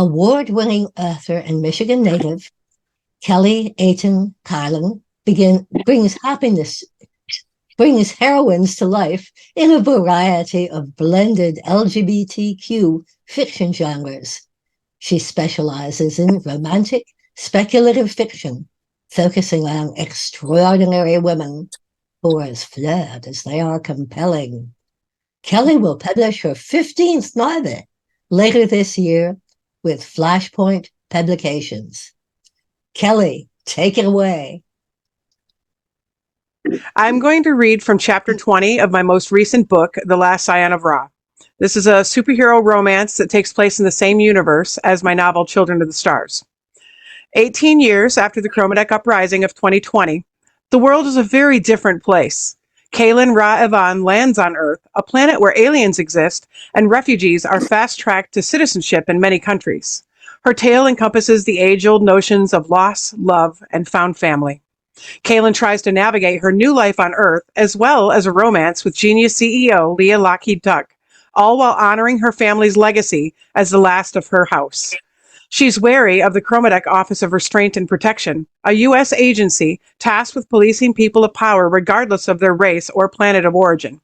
Award-winning author and Michigan native Kelly Aten Kylan brings heroines to life in a variety of blended LGBTQ fiction genres. She specializes in romantic, speculative fiction, focusing on extraordinary women who are as flawed as they are compelling. Kelly will publish her 15th novel later this year with Flashpoint Publications. Kelly, take it away. I'm going to read from chapter 20 of my most recent book, The Last Scion of Ra. This is a superhero romance that takes place in the same universe as my novel Children of the Stars. 18 years after the Chromadeck uprising of 2020, the world is a very different place. Kaylin Ra-Evan lands on Earth, a planet where aliens exist and refugees are fast-tracked to citizenship in many countries. Her tale encompasses the age-old notions of loss, love, and found family. Kaylin tries to navigate her new life on Earth, as well as a romance with Genius CEO Leah Lockheed Tuck, all while honoring her family's legacy as the last of her house. She's wary of the Chromadeck Office of Restraint and Protection, a U.S. agency tasked with policing people of power regardless of their race or planet of origin.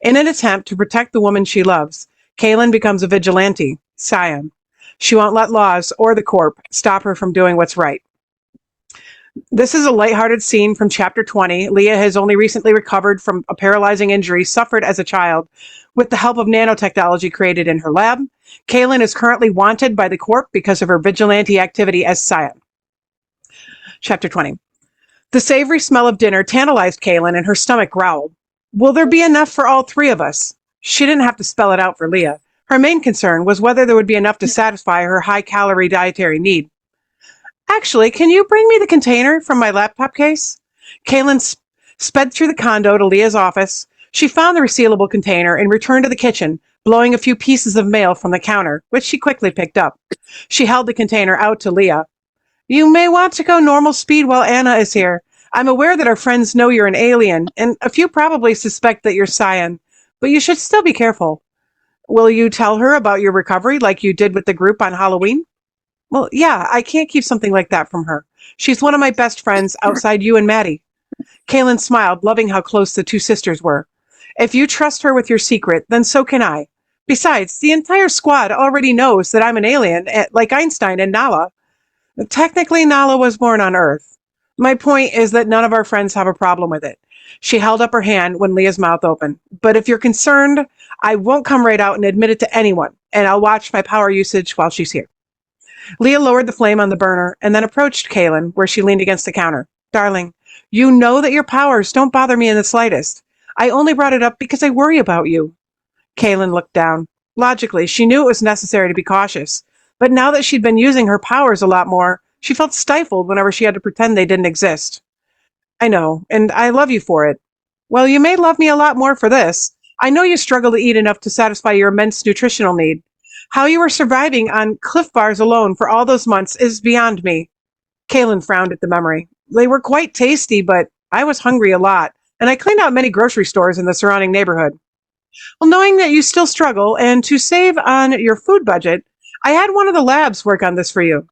In an attempt to protect the woman she loves, Kaylin becomes a vigilante, Scion. She won't let laws or the Corp stop her from doing what's right. This is a lighthearted scene from chapter 20. Leah has only recently recovered from a paralyzing injury suffered as a child. With the help of nanotechnology created in her lab, Kaylin is currently wanted by the Corp because of her vigilante activity as Scion. Chapter 20. The savory smell of dinner tantalized Kaylin and her stomach growled. Will there be enough for all three of us? She didn't have to spell it out for Leah. Her main concern was whether there would be enough to satisfy her high-calorie dietary need. Actually, can you bring me the container from my laptop case? Kaylin sped through the condo to Leah's office. She found the resealable container and returned to the kitchen, blowing a few pieces of mail from the counter, which she quickly picked up. She held the container out to Leah. You may want to go normal speed while Anna is here. I'm aware that our friends know you're an alien, and a few probably suspect that you're Scion, but you should still be careful. Will you tell her about your recovery like you did with the group on Halloween? Well, yeah, I can't keep something like that from her. She's one of my best friends outside you and Maddie. Kaylin smiled, loving how close the two sisters were. If you trust her with your secret, then so can I. Besides, the entire squad already knows that I'm an alien, like Einstein and Nala. Technically, Nala was born on Earth. My point is that none of our friends have a problem with it. She held up her hand when Leah's mouth opened. But if you're concerned, I won't come right out and admit it to anyone, and I'll watch my power usage while she's here. Leah lowered the flame on the burner and then approached Kaylin, where she leaned against the counter. Darling, you know that your powers don't bother me in the slightest. I only brought it up because I worry about you. Kaylin looked down. Logically, she knew it was necessary to be cautious, but now that she'd been using her powers a lot more, she felt stifled whenever she had to pretend they didn't exist. I know, and I love you for it. Well, you may love me a lot more for this. I know you struggle to eat enough to satisfy your immense nutritional need. How you were surviving on Cliff Bars alone for all those months is beyond me. Kaylin frowned at the memory. They were quite tasty, but I was hungry a lot, and I cleaned out many grocery stores in the surrounding neighborhood. Well, knowing that you still struggle, and to save on your food budget, I had one of the labs work on this for you.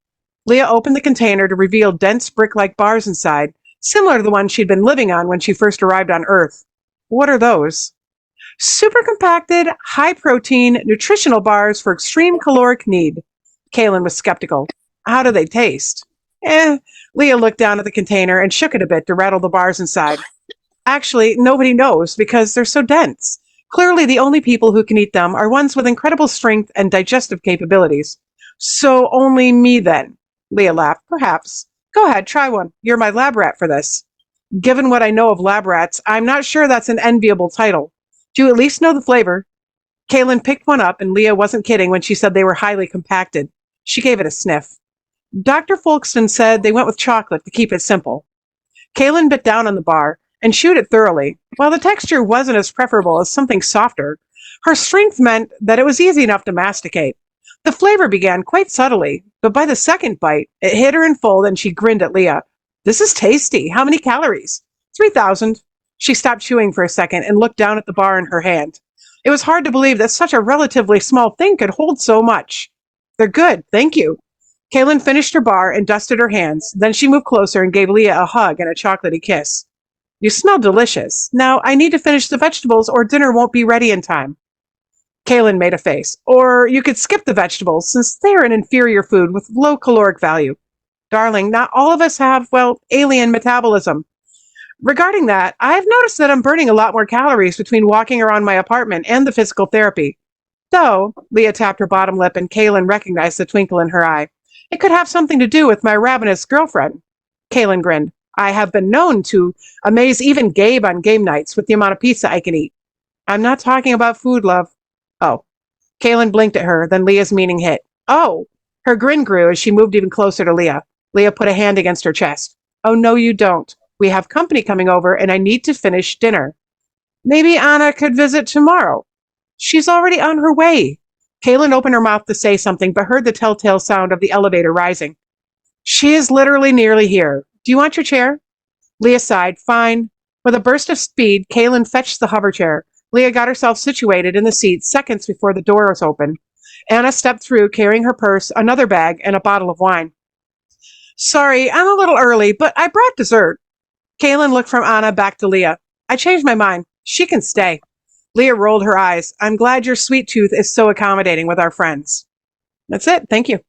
Leah opened the container to reveal dense brick-like bars inside, similar to the ones she'd been living on when she first arrived on Earth. What are those? Super compacted, high-protein, nutritional bars for extreme caloric need. Kaylin was skeptical. How do they taste? Leah looked down at the container and shook it a bit to rattle the bars inside. Actually, nobody knows because they're so dense. Clearly, the only people who can eat them are ones with incredible strength and digestive capabilities. So only me then. Leah laughed. Perhaps. Go ahead, try one. You're my lab rat for this. Given what I know of lab rats, I'm not sure that's an enviable title. Do you at least know the flavor? Kaylin picked one up, and Leah wasn't kidding when she said they were highly compacted. She gave it a sniff. Dr. Folkston said they went with chocolate to keep it simple. Kaylin bit down on the bar and chewed it thoroughly. While the texture wasn't as preferable as something softer, her strength meant that it was easy enough to masticate. The flavor began quite subtly, but by the second bite, it hit her in full, and she grinned at Leah. This is tasty. How many calories? 3,000. She stopped chewing for a second and looked down at the bar in her hand. It was hard to believe that such a relatively small thing could hold so much. They're good, thank you. Kaylin finished her bar and dusted her hands. Then she moved closer and gave Leah a hug and a chocolatey kiss. You smell delicious. Now I need to finish the vegetables or dinner won't be ready in time. Kaylin made a face. Or you could skip the vegetables since they are an inferior food with low caloric value. Darling, not all of us have, well, alien metabolism. Regarding that, I've noticed that I'm burning a lot more calories between walking around my apartment and the physical therapy. Though, Leah tapped her bottom lip and Kaylin recognized the twinkle in her eye. It could have something to do with my ravenous girlfriend. Kaylin grinned. I have been known to amaze even Gabe on game nights with the amount of pizza I can eat. I'm not talking about food, love. Oh. Kaylin blinked at her, then Leah's meaning hit. Oh. Her grin grew as she moved even closer to Leah. Leah put a hand against her chest. Oh, no, you don't. We have company coming over and I need to finish dinner. Maybe Anna could visit tomorrow. She's already on her way. Kaylin opened her mouth to say something, but heard the telltale sound of the elevator rising. She is literally nearly here. Do you want your chair? Leah sighed. Fine. With a burst of speed, Kaylin fetched the hover chair. Leah got herself situated in the seat seconds before the door was open. Anna stepped through, carrying her purse, another bag, and a bottle of wine. Sorry, I'm a little early, but I brought dessert. Kaylin looked from Anna back to Leah. I changed my mind. She can stay. Leah rolled her eyes. I'm glad your sweet tooth is so accommodating with our friends. That's it. Thank you.